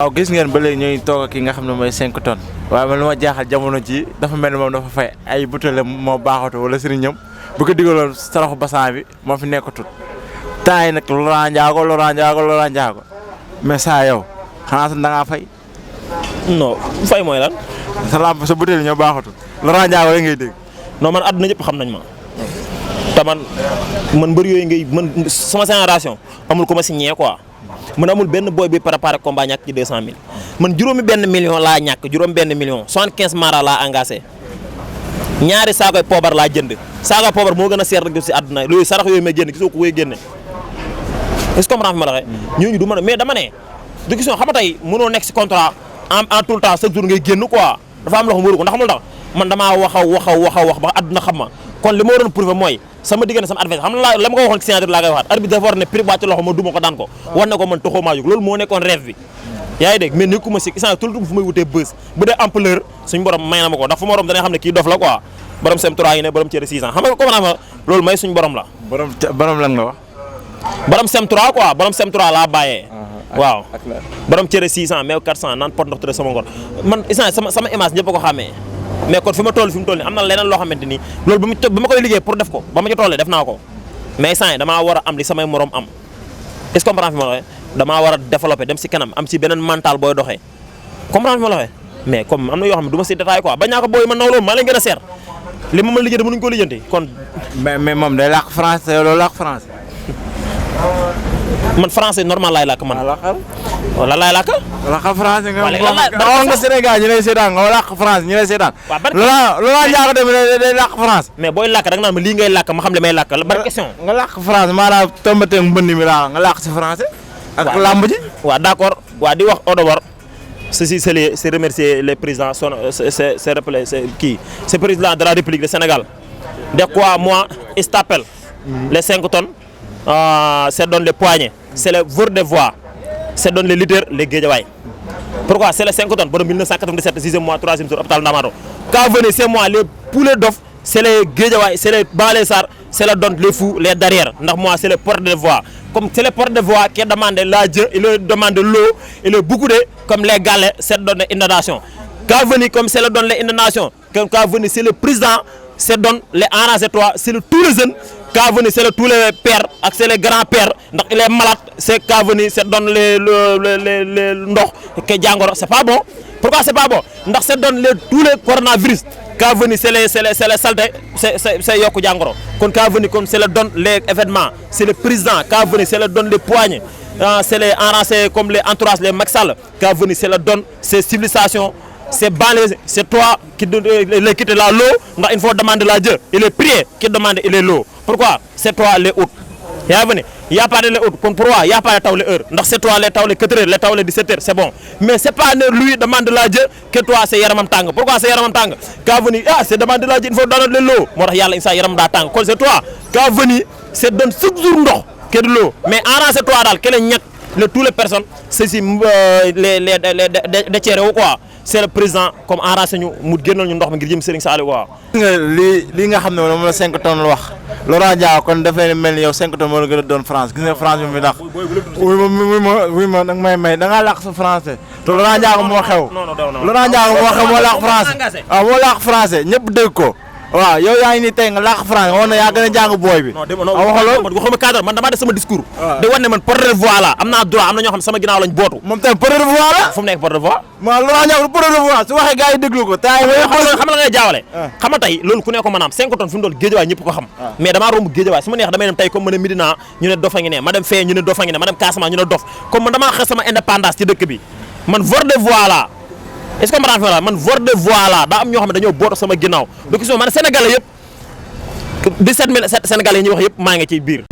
waaw gis ngeen ba léegi ñooy toog ak ki nga xam ne mooy 5 tonnes waaye man lu ma jaaxal jamono ji dafa mel ni moom dafa fay ay butéel moo baaxatu wala sëriñam bu ko digaloon saraxu basan bi moo fi nekkatut temps yi nag Laurent Ndiago mais saa yow xanaa sax da ngaa fay. non fay mooy lan. sa lamp sa butéel ñoo baaxatul Laurent Ndiago rek ngay dégg. non man àdduna ñëpp xam nañ ma te man mbër yooyu ngay man sama génération amul ko ma si ñee quoi. man amul benn boy bi préparé combat ñàkk ci 200000 man juróomi benn million laa ñàkk juróom benn million 75 mara laa engagé ñaari saakoy poobar laa jënd saakoy poobar moo gën a seer rek si àdduna loolu sarax yooyu may génn gisoo ko koy génne est-ce que comprendre fi ma la waxee ñooñu du mën a mais dama ne du question xam nga tey mënoo nekk si contrat en tout le temps chaque jour ngay génn quoi dafa am loo xam wóoru ko ndax xamul tax man damaa wax ba àdduna xam ma kon li ma waroon prouver mooy sama diggante sama adversaire xam nga la ma ko waxoon ci signature laa koy waxaat arbitre dafa war ne prix wàcc loxo ma duma ko daan ko war ne ko man taxoo maa jóg loolu moo nekkoon rêve bi yaa ngi dégg mais nekkuma si isaan tout le temps fu may wutee bës bu dee ampleur suñu borom may na ma ko ndax fu ma borom dana xam ne kii dof la quoi borom sem3 yi ne borom cere 6 ans xam nga comment ma loolu may suñu borom la borom lan nga wax. borom sem3 quoi borom sem3 laa bàyyee waaw borom cere 600 mais 400 naan pot ndox tëdd sama ngor man isaan sama image ñëpp a ko xàmmee mais kon fi mu toll nii am na leneen loo xamante ni loolu ba ma koy liggéey pour def ko ba ma ci tollee def naa ko mais saa yi damaa war a am li samay morom am est-ce que comprendre fi ma la waxee damaa war a développer dem si kanam am si beneen mental booy doxee comprendre fi ma la waxee mais comme am na yoo xam ne du ma si détail quoi bañ naa ko booy ma naw loolu maa leen gën a seer li ma mën liggéey mënuñu ko lijjanti kon. mais moom day làkk français loolu làkk français. man français normal laay làkk man. wala laay làkk. làkk français nga. wala lan la nga Sénégal ñu lay seetaan nga làkk français ñu lay seetaan. waaw ban Laurent Ndiago tamit day làkk français. mais booy làkk rek naan ma lii ngay làkk ma xam li may làkk la ban question. nga làkk français maanaam tombateeg mbënd mi laa nga làkk si français. ak làmb ji. waaw d'accord waaw di wax au revoir. ceci c'est remercier les présidents c'est rappelé c'est président de la République du Sénégal. de quoi moi il t'appelle les 5 tonnes. c'est donne les poignets c'est le vœu de voix c'est donne les leaders les Guédiawaye pourquoi c'est les 5 tonnes borom 1997 6e mois 3e jour hôpital Ndamatou quand venez c'est moi les poulets d'off c'est les Guédiawaye c'est les Balésar c'est le donne les fous les derrière ndax moi c'est le porte de voix comme c'est le porte de voix qui demande la Dieu il demande l'eau il est beaucoup de comme les galets c'est donne inondation quand venez comme c'est le donne les inondations comme quand venez c'est le président c'est donne les arrangez-toi c'est le tous les jeunes quand venir c'est le tous les pères ak c'est les grands-pères ndax il est malade c'est quand venir c'est donne les ndox ke jàngoro c'est pas bon pourquoi c'est pas bon ndax c'est donne les tous les coronavirus quand venir c'est les saleté c'est yokku jàngoro kon quand venir comme c'est le donne les événements c'est le président quand venir c'est le donne les poignées c'est les enrancés comme les entourages les Macky Sall quand venir c'est le donne c'est civilisation c'est banlieue c'est toi qui les quitte la l'eau ndax il faut demander la Dieu il est prié qui demande il est l'eau pourquoi c'est toi les hôtes yaa venu y a pas de les hôtes kon pourquoi y a pas de taw les heures ndax c'est toi les taw les 4 heures les taw les 17 heures c'est bon mais c'est pas lui demande la Dieu que toi c'est yaramam tàng pourquoi c'est yaramam tàng quand venu c'est demande la Dieu il faut donner l'eau moo tax yàlla insa yaram daa tàng kon c'est toi quand venu c'est donne chaque jour ndox que de l'eau mais arrangez toi daal ke la ñàkk tous les personnes c'est si les décéré wu quoi c'est le président comme enrancé ñu mu génnal ñu ndox mi ngir jëm Serigne Saliou quoi. lii nga xam ne moom la 5 tonnes la wax Laurent Ndiago kon dafay mel ni yow 5 tonnes moo la gën a doon France gis nga France bi mu ndax. wuy ma nag may da ngaa làkk sa français. te Laurent Ndiago moo xew. Laurent Ndiago moo xew moo làkk français. waaw moo làkk français ñëpp dégg ko. waaw yow yaa ngi nii tey nga làkk français nga wax ne yaa gën a jàng booy bi. waxuma cadre man damaa def sama discours. di wane ne man porte de voix la am naa droit am na ñoo xam sama ginnaaw lañ bootu. moom tamit porte de voix la. fu mu nekk porte de voix. waaw Laurent Ndiago porte de voix su waxee gars yi déglu ko. xam nga ngay jaawale. xam nga tey loolu ku ne ko mën a am 5 tonnes fi mu doon Guédiawaye ñëpp ko xam. mais damaa romb Guédiawaye su ma neex damay dem tey comme ma ne Médina ñu ne Dofa ngi ne ma dem fee ñu ne Dofa ngi ne ma dem Casamance ñu ne Dof comme man damaa xas sama indépendance ci dëkk bi man porte de voix la est-ce que man porte de voix la daa am ñoo xam ne dañoo bootu sama ginnaaw donc man Sénégalais yëpp 17000 Sénégalais yi ñuy wax yëpp maa ngi ci biir